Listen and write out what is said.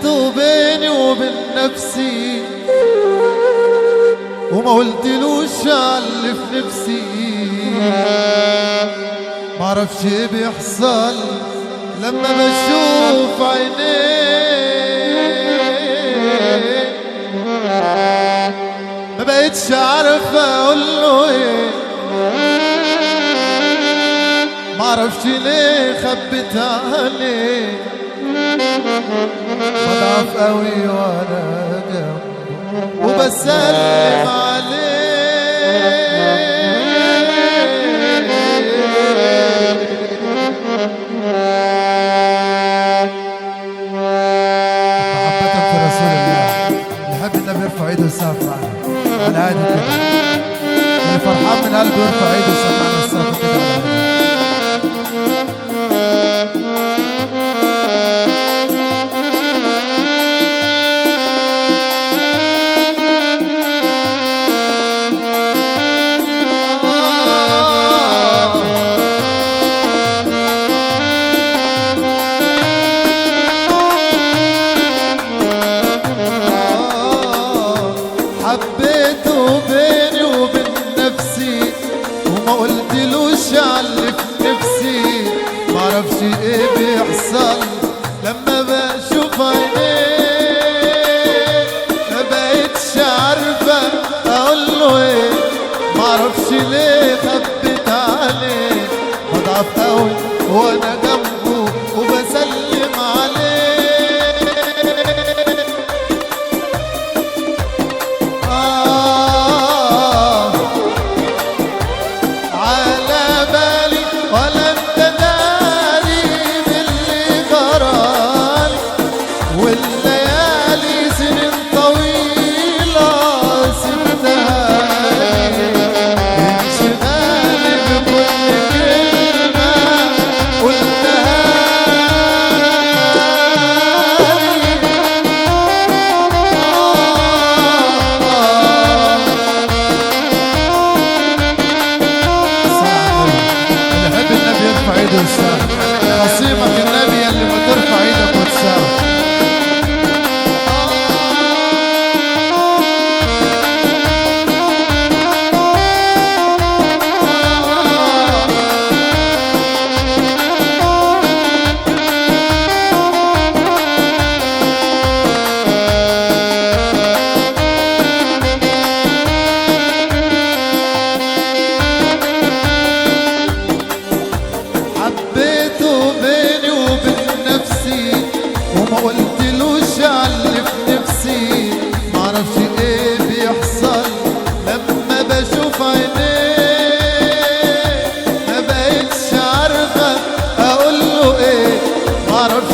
حبيته بيني وبين نفسي وما قلتلوش عاللي في نفسي. معرفش ايه بيحصل لما بشوف عينيه، ما بقتش عارفة اقوله ايه. معرفش ليه خبيت عليه، بضعف قوي وانا جنبه وبسلم عليه. محبة في رسول الله، اللي يحب النبي يرفع ايده ويسقف معنا على عادي كده. اللي فرحان من قلبه يرفع ايده ويسقف معنا السقف كده. حبيته بيني وبين نفسي وما قلتلوش عاللي في نفسي. معرفش ايه بيحصل لما بشوف عينيه، ما بقتش عارفة اقوله ايه. معرفش ليه خبيت عليه، بضعف قوي وانا جنبه وبسلم عليه. نصيبك النبي اللي ما ترفع ايدك وتساوي. حبيته بيني وبين نفسي وما قلتلوش عاللي في نفسي. معرفش ايه بيحصل لما بشوف عينيه، ما بقتش عارفة اقوله ايه. معرفش